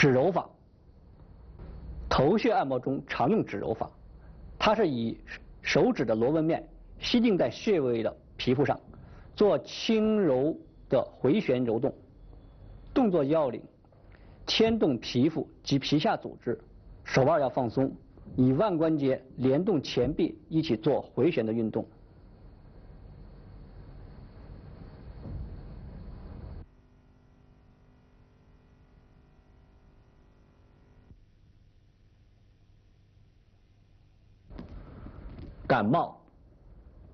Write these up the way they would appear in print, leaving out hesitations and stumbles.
指揉法，头穴按摩中常用指揉法，它是以手指的螺纹面吸进在穴位的皮肤上，做轻柔的回旋揉动，动作要领牵动皮肤及皮下组织，手腕要放松，以腕关节连动前臂一起做回旋的运动。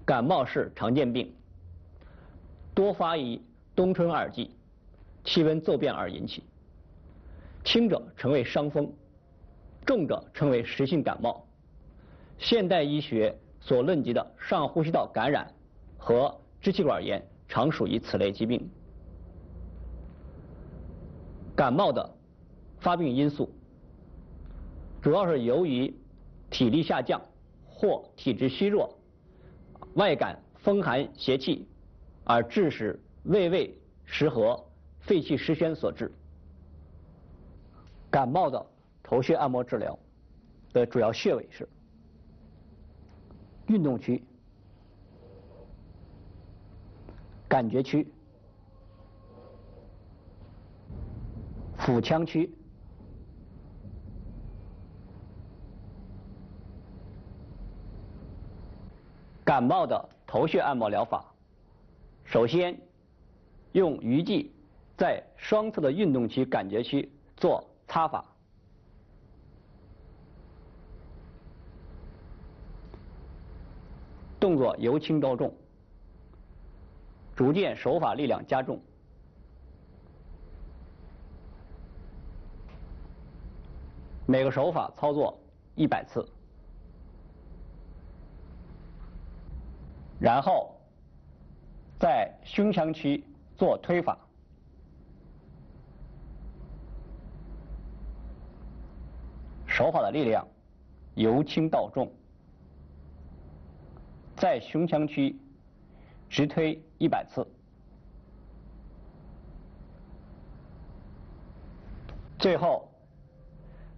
感冒是常见病，多发于冬春二季，气温骤变而引起。轻者称为伤风，重者称为实性感冒。现代医学所论及的上呼吸道感染和支气管炎常属于此类疾病。感冒的发病因素主要是由于体力下降或体质虚弱，外感风寒邪气，而致使胃失和、肺气失宣所致。感冒的头穴按摩治疗的主要穴位是运动区、感觉区、腹腔区、感冒的头穴按摩疗法，首先用鱼际在双侧的运动区、感觉区做擦法，动作由轻到重，逐渐手法力量加重，每个手法操作100次。然后在胸腔区做推法，手法的力量由轻到重，在胸腔区直推100次。最后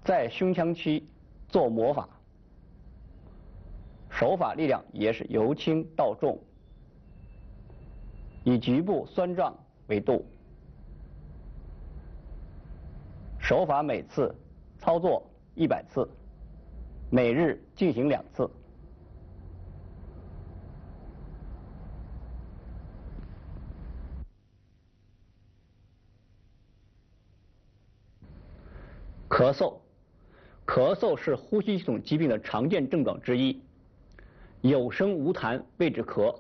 在胸腔区做摩法，手法力量也是由轻到重，以局部酸胀为度，手法每次操作100次，每日进行2次。咳嗽是呼吸系统疾病的常见症状之一。有声无痰谓之咳，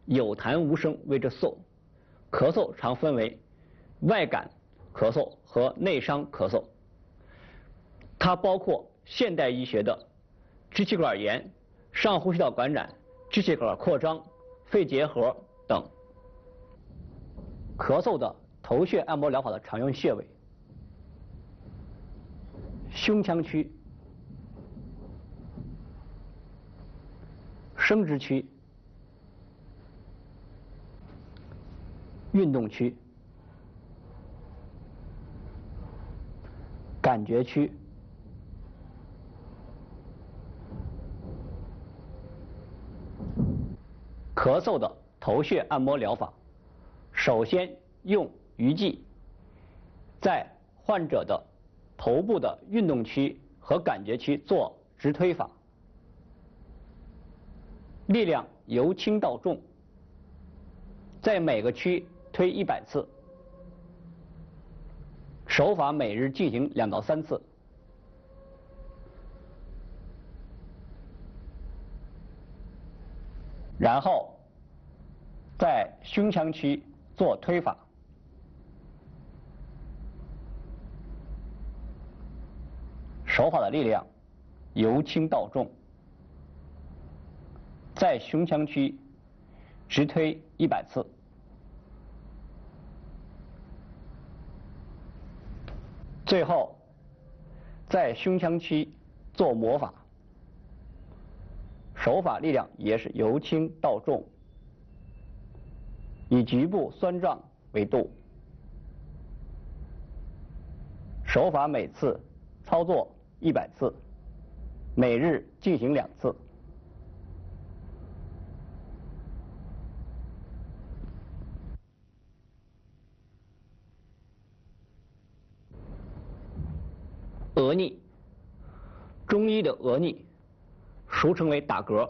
有痰无声谓之嗽。咳嗽常分为外感咳嗽和内伤咳嗽，它包括现代医学的支气管炎、上呼吸道感染、支气管扩张、肺结核等。咳嗽的头穴按摩疗法的常用穴位：胸腔区、生殖区、运动区、感觉区、咳嗽的头穴按摩疗法，首先用鱼际在患者的头部的运动区和感觉区做直推法，力量由轻到重，在每个区推100次，手法每日进行2到3次。然后在胸腔区做推法，手法的力量由轻到重，在胸腔区直推100次。最后在胸腔区做摩法，手法力量也是由轻到重，以局部酸胀为度，手法每次操作100次，每日进行2次。额逆，中医的额逆，俗称为打嗝，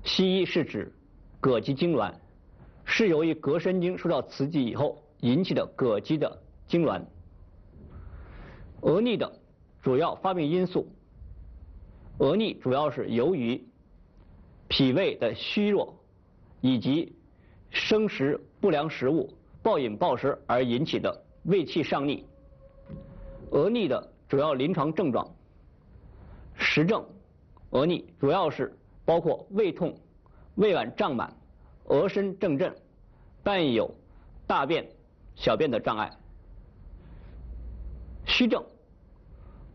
西医是指膈肌痉挛，是由于膈神经受到刺激以后引起的膈肌的痉挛。额逆的主要发病因素，额逆主要是由于脾胃的虚弱以及生食不良食物、暴饮暴食而引起的胃气上逆。额逆的主要临床症状，实证额逆主要是包括胃痛、胃脘胀满、额深正震，伴有大便、小便的障碍。虚症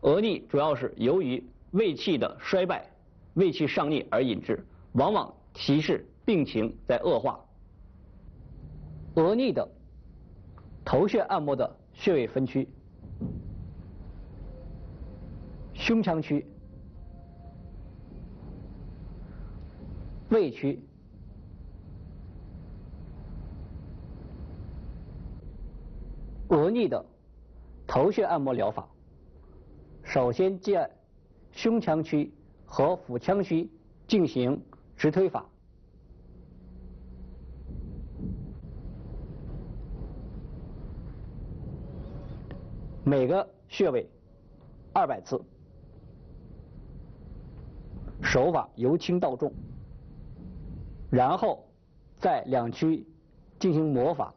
额逆主要是由于胃气的衰败、胃气上逆而引致，往往提示病情在恶化。额逆的头穴按摩的穴位分区：胸腔区、胃区、额逆的头穴按摩疗法，首先借胸腔区和腹腔区进行直推法。每个穴位200次，手法由轻到重，然后在两区进行摩法。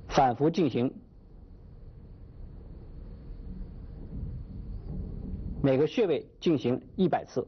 反复进行，每个穴位进行100次。